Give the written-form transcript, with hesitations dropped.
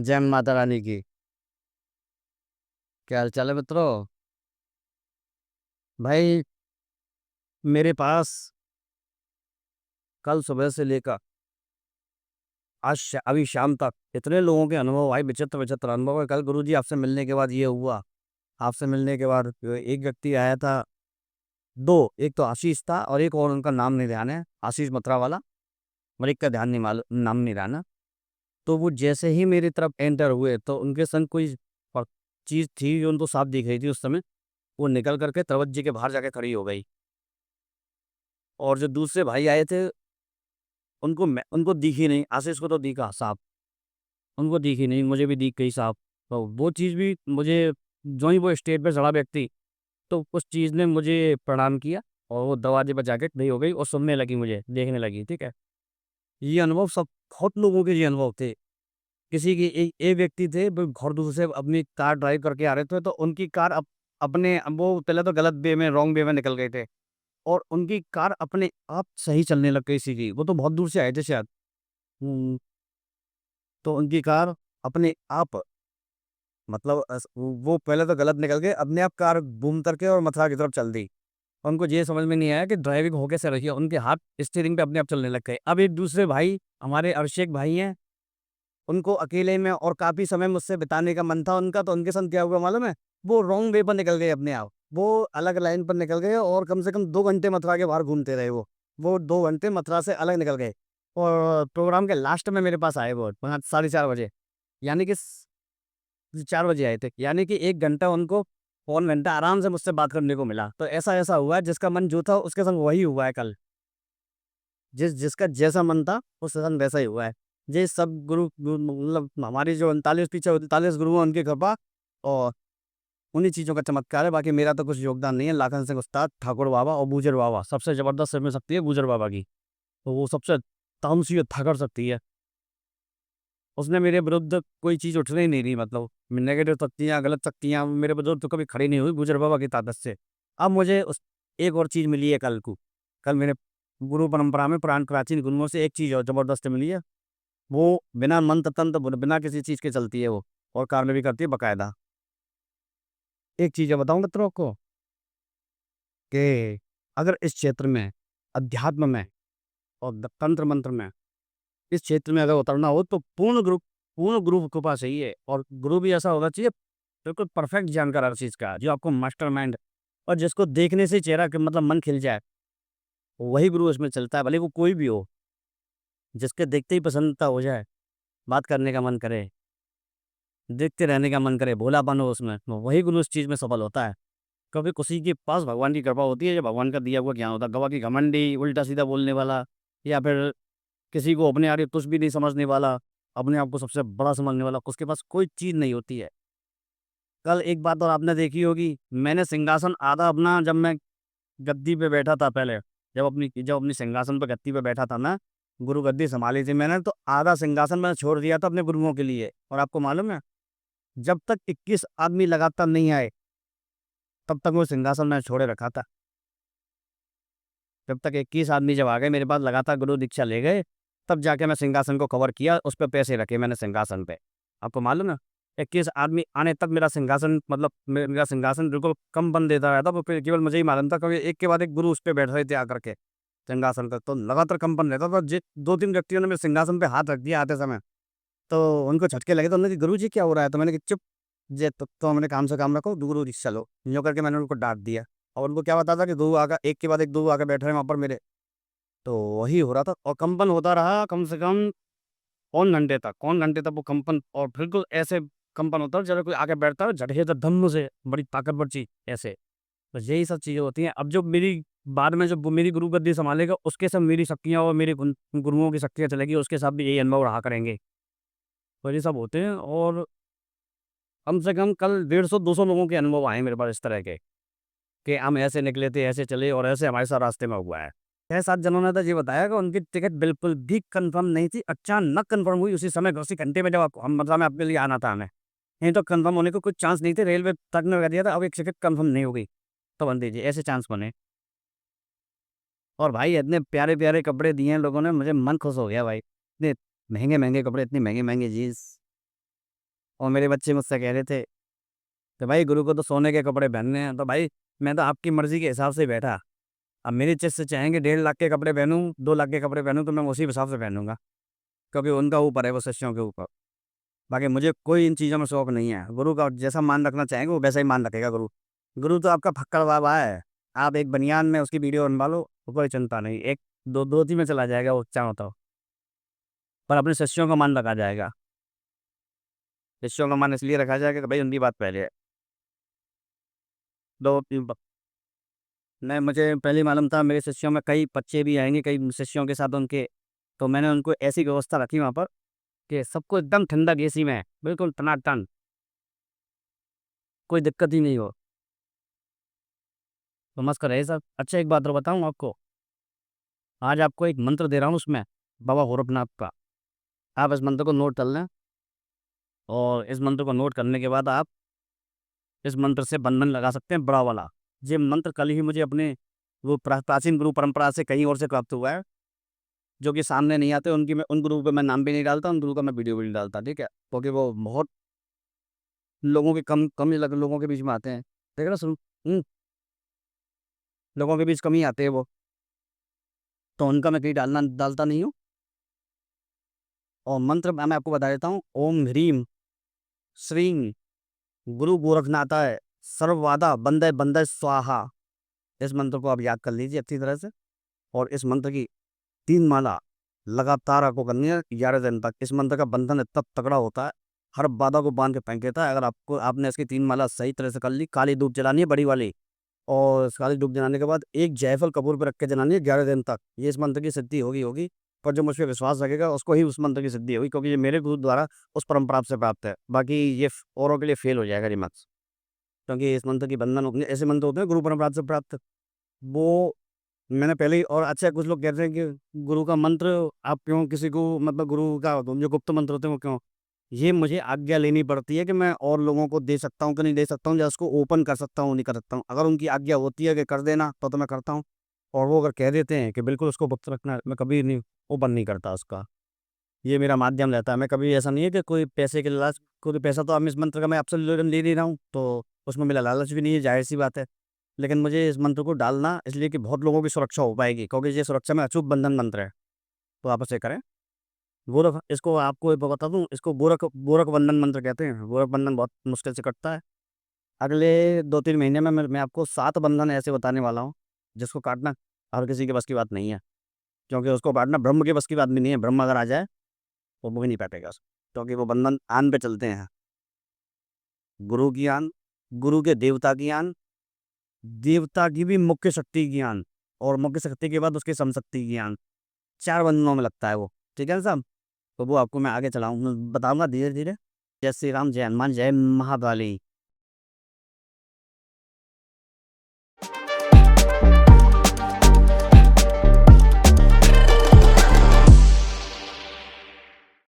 जय माता रानी की। क्या हाल चाल है मित्रों? भाई, मेरे पास कल सुबह से लेकर अभी शाम तक इतने लोगों के अनुभव भाई, विचित्र विचित्र अनुभव है। कल गुरुजी आपसे मिलने के बाद ये हुआ। आपसे मिलने के बाद एक व्यक्ति आया था। दो, एक तो आशीष था और एक और, उनका नाम नहीं ध्यान है, आशीष मथुरा वाला। और एक का ध्यान नहीं मालूम, नाम नहीं ध्यान। तो वो जैसे ही मेरी तरफ एंटर हुए तो उनके संग कोई चीज थी जो उनको साफ दिख रही थी उस समय। वो निकल करके तवज्जी के बाहर जाके खड़ी हो गई। और जो दूसरे भाई आए थे, उनको दिखी नहीं। आशीष को तो दिखा साफ, उनको दिखी नहीं, मुझे भी दिख गई साफ। तो वो चीज़ भी मुझे, जो ही वो स्टेज पे चढ़ा व्यक्ति, तो उस चीज़ ने मुझे प्रणाम किया। और वो दरवाजे पर जाके खड़ी हो गई और सुनने लगी, मुझे देखने लगी। ठीक है, ये अनुभव सब, बहुत लोगों के ये अनुभव थे। किसी की एक व्यक्ति थे, वो घर दूर से अपनी कार ड्राइव करके आ रहे थे, तो उनकी कार अपने, वो पहले तो गलत वे में, रॉन्ग वे में निकल गए थे। और उनकी कार अपने आप सही चलने लग गई सी। वो तो बहुत दूर से आए थे शायद। हम्म, तो उनकी कार अपने आप, मतलब वो पहले तो गलत निकल गए, अपने आप कार घूम करके और मथुरा की तरफ चल दी। उनको ये समझ में नहीं आया कि ड्राइविंग हो कैसे रही है। उनके हाथ स्टीयरिंग पे अपने आप चलने लग गए। अब एक दूसरे भाई, हमारे अभिषेक भाई हैं, उनको अकेले में और काफी समय मुझसे बिताने का मन था उनका। तो उनके साथ क्या हुआ मालूम है? वो रॉन्ग वे पर निकल गए अपने आप। वो अलग लाइन पर निकल गए और कम से कम 2 घंटे मथुरा के बाहर घूमते रहे। वो 2 घंटे मथुरा से अलग निकल गए। और प्रोग्राम के लास्ट में मेरे पास आए वो 5, 4:30 बजे। यानी कि 4 बजे आए थे। यानी कि 1 घंटा उनको, 1 घंटा आराम से मुझसे बात करने को मिला। तो ऐसा ऐसा हुआ है, जिसका मन जो था उसके संग वही हुआ है कल। जिसका जैसा मन था उसके संग वैसा ही हुआ है। ये सब मतलब हमारी जो 39 गुरु हैं, उनकी कृपा और उन्हीं चीज़ों का चमत्कार है। बाकी मेरा तो कुछ योगदान नहीं है। लाखन सिंह उस्ताद, ठाकुर बाबा और बूजर बाबा, सबसे जबरदस्त में शक्ति है बूजर बाबा की। तो वो सबसे तामसी थाकर शक्ति है। उसने मेरे विरुद्ध कोई चीज़ उठने ही नहीं दी। मतलब नेगेटिव शक्तियाँ, गलत शक्तियाँ मेरे विरुद्ध तो कभी खड़ी नहीं हुई बूजर बाबा की ताकत से। अब मुझे उस एक और चीज़ मिली है कल को। कल मेरे गुरु परंपरा में प्राचीन गुरुओं से एक चीज़ और जबरदस्त मिली है। वो बिना मंत्र तंत्र, बिना किसी चीज़ के चलती है वो, और कार्य भी करती है बकायदा। एक चीज़ बताऊँ मित्रों को, कि अगर इस क्षेत्र में, अध्यात्म में और तंत्र मंत्र में, इस क्षेत्र में अगर उतरना हो तो पूर्ण गुरु कृपा चाहिए। और गुरु भी ऐसा होना चाहिए, बिल्कुल परफेक्ट जानकार हर चीज़ का, जो आपको मास्टरमाइंड, और जिसको देखने से चेहरा के मतलब मन खिल जाए, वही गुरु उसमें चलता है। भले वो कोई भी हो, जिसके देखते ही प्रसन्नता हो जाए, बात करने का मन करे, देखते रहने का मन करे, भोलापन हो उसमें, तो वही गुरु उस चीज़ में सफल होता है। कभी किसी के पास भगवान की कृपा होती है, जो भगवान का दिया हुआ ज्ञान होता है। गवा की घमंडी, उल्टा सीधा बोलने वाला, या फिर किसी को अपने आगे तुच्छ भी नहीं समझने वाला, अपने आप को सबसे बड़ा समझने वाला, उसके पास कोई चीज़ नहीं होती है। कल एक बात और आपने देखी होगी, मैंने सिंहासन आधा अपना, जब मैं गद्दी पे बैठा था पहले, जब अपनी सिंहासन पे गद्दी पे बैठा था मैं, गुरु गद्दी संभाली थी मैंने, तो आधा सिंहासन मैंने छोड़ दिया था अपने गुरुओं के लिए। और आपको मालूम है, जब तक 21 आदमी लगातार नहीं आए, तब तक वो सिंहासन मैंने छोड़े रखा था। जब तक 21 आदमी जब आ गए मेरे पास, लगातार गुरु दीक्षा ले गए, तब जाके मैं सिंहासन को कवर किया, उस पे पैसे रखे मैंने सिंहासन पे। आपको मालूम है, 21 आदमी आने तक मेरा सिंहासन, मतलब मेरा सिंहासन बिल्कुल कम बन देता रहता। वो केवल मुझे ही मालूम था, क्योंकि एक के बाद एक गुरु उस पे बैठ रहे थे आकर के सिंहासन पर, तो लगातार कंपन रहता था। 2-3 व्यक्तियों ने मेरे सिंहासन पे हाथ रख दिया आते समय, तो उनको झटके लगे। तो उन्होंने कहा, गुरु जी क्या हो रहा है? तो मैंने कहा, चुप, जे तो हमने काम से काम रखो, गुरु जी चलो, यूँ करके मैंने उनको डांट दिया। और उनको क्या बता था कि दो आकर, एक के बाद एक दो आकर बैठ रहे हैं वहाँ पर मेरे। तो वही हो रहा था, और कंपन होता रहा कम से कम कौन घंटे तक वो कंपन। और बिल्कुल ऐसे कंपन होता है जब कोई आके बैठता है, झटके से धम्म से, बड़ी ताकतवर चीज ऐसे। तो यही सब चीजें होती हैं। अब जो मेरी, बाद में जब वो मेरी गुरु गद्दी संभालेगा, उसके सब मेरी शक्तियाँ और मेरे गुरुओं की शक्तियाँ चलेगी, उसके साथ भी यही अनुभव रहा करेंगे। तो ये सब होते हैं। और कम से कम कल 150-200 लोगों के अनुभव आए मेरे पास इस तरह के, कि हम ऐसे निकले थे, ऐसे चले, और ऐसे हमारे साथ रास्ते में हुआ है। 6-7 जनों ने तो ये बताया कि उनकी टिकट बिल्कुल भी कंफर्म नहीं थी, अचानक कंफर्म हुई उसी समय, उसी घंटे में, जब हम मतलब में आपके लिए आना था हमें। नहीं तो कंफर्म होने को कुछ चांस नहीं थे। रेलवे तक ने कह दिया था अब एक टिकट कंफर्म नहीं होगी, तो बन दीजिए, ऐसे चांस बने। और भाई, इतने प्यारे प्यारे कपड़े दिए हैं लोगों ने, मुझे मन खुश हो गया भाई। इतने महंगे महंगे कपड़े, इतनी महंगी महंगी जीन्स, और मेरे बच्चे मुझसे कह रहे थे कि भाई गुरु को तो सोने के कपड़े पहनने हैं। तो भाई मैं तो आपकी मर्जी के हिसाब से ही बैठा। अब मेरी चेस्ट से चाहेंगे 1.5 लाख के कपड़े पहनूं, 2 लाख के कपड़े पहनूं, तो मैं उसी हिसाब से पहनूंगा, क्योंकि उनका ऊपर है, वो शिष्यों के ऊपर। बाकी मुझे कोई इन चीज़ों में शौक नहीं है। गुरु का जैसा मान रखना चाहेंगे वो वैसा ही मान रखेगा गुरु। गुरु तो आपका फक्कड़ बाबा है। आप एक बनियान में उसकी वीडियो बनवा लो, तो कोई चिंता नहीं, एक दो धोती में चला जाएगा वो, चाहो तो। पर अपने शिष्यों का मान रखा जाएगा। शिष्यों का मान इसलिए रखा जाएगा कि भाई उनकी बात पहले है। दो नहीं, मुझे पहले ही मालूम था मेरे शिष्यों में कई बच्चे भी आएंगे, कई शिष्यों के साथ उनके। तो मैंने उनको ऐसी व्यवस्था रखी वहाँ पर कि सबको एकदम ठंडक एसी में, बिल्कुल टनाटन, कोई दिक्कत ही नहीं हो। तो मस्त रहे सब। अच्छा, एक बात और बताऊँ आपको। आज आपको एक मंत्र दे रहा हूँ, उसमें बाबा गोरखनाथ का। आप इस मंत्र को नोट कर लें, और इस मंत्र को नोट करने के बाद आप इस मंत्र से बंधन लगा सकते हैं, बड़ा वाला। ये मंत्र कल ही मुझे अपने वो प्राचीन गुरु परंपरा से कहीं और से प्राप्त हुआ है, जो कि सामने नहीं आते। उनकी मैं उन गुरु पे मैं नाम भी नहीं डालता, उन गुरु का मैं वीडियो भी नहीं डालता, ठीक है, क्योंकि वो बहुत लोगों के कम कम लोगों के बीच में आते हैं। देख रहे हो, सुन। लोगों के बीच कम ही आते हैं वो। तो उनका मैं कहीं डालता नहीं हूँ। और मंत्र मैं आपको बता देता हूँ। ओम ह्रीम श्रीं गुरु गोरखनाथाय सर्ववादा बंदे बंदे स्वाहा। इस मंत्र को आप याद कर लीजिए अच्छी तरह से। और इस मंत्र की 3 माला लगातार आपको करनी है 11 दिन तक। इस मंत्र का बंधन इतना तगड़ा होता है, हर बाधा को बांध के फेंक देता है। अगर आपको आपने इसकी 3 माला सही तरह से कर ली, काली धूप जलानी है बड़ी वाली, और इस काली धूप जलाने के बाद एक जायफल कपूर पर रख के जलानी है 11 दिन तक, ये इस मंत्र की सिद्धि होगी। पर जो मुझ पर विश्वास रखेगा उसको ही उस मंत्र की सिद्धि होगी, क्योंकि ये मेरे गुरु द्वारा उस परंपरा से प्राप्त है। बाकी ये औरों के लिए फेल हो जाएगा रिमत, क्योंकि इस मंत्र की बंधन ऐसे मंत्र होते हैं गुरु परंपरा से प्राप्त। वो मैंने पहले ही। और अच्छा, कुछ लोग कहते हैं कि गुरु का मंत्र आप क्यों किसी को, मतलब गुरु का जो गुप्त मंत्र होते हैं वो क्यों। ये मुझे आज्ञा लेनी पड़ती है कि मैं और लोगों को दे सकता हूँ कि नहीं दे सकता हूँ, या उसको ओपन कर सकता हूँ नहीं कर सकता हूँ। अगर उनकी आज्ञा होती है कि कर देना, तो मैं करता हूँ। और वो अगर कह देते हैं कि बिल्कुल उसको गुप्त रखना है, मैं कभी नहीं ओपन नहीं करता उसका। ये मेरा माध्यम रहता है। मैं कभी ऐसा नहीं है कि कोई पैसे के लालच, कोई पैसा तो अब इस मंत्र का मैं आपसे ले नहीं रहा हूँ, तो उसमें मेरा लालच भी नहीं है, जाहिर सी बात है। लेकिन मुझे इस मंत्र को डालना इसलिए कि बहुत लोगों की सुरक्षा हो पाएगी, क्योंकि ये सुरक्षा में अचूक बंधन मंत्र है। तो आप इसे करें। गोरख, इसको आपको एक बता दूं, इसको गोरख गोरख बंधन मंत्र कहते हैं। गोरख बंधन बहुत मुश्किल से कटता है। अगले 2-3 महीने में मैं आपको 7 बंधन ऐसे बताने वाला हूँ, जिसको काटना हर किसी के बस की बात नहीं है। क्योंकि उसको काटना ब्रह्म के बस की बात भी नहीं है। ब्रह्म अगर आ जाए तो वो भी नहीं काटेगा उसको, क्योंकि वो बंधन आन पे चलते हैं। गुरु की आन, गुरु के देवता की आन, देवता की भी मुख्य शक्ति की आन, और मुख्य शक्ति के बाद उसकी समशक्ति की आन। 4 बंधनों में लगता है वो, ठीक है ना साहब। तो वो आपको मैं आगे चलाऊँ बताऊंगा धीरे धीरे। जय श्री राम, जय हनुमान, जय महाकाली।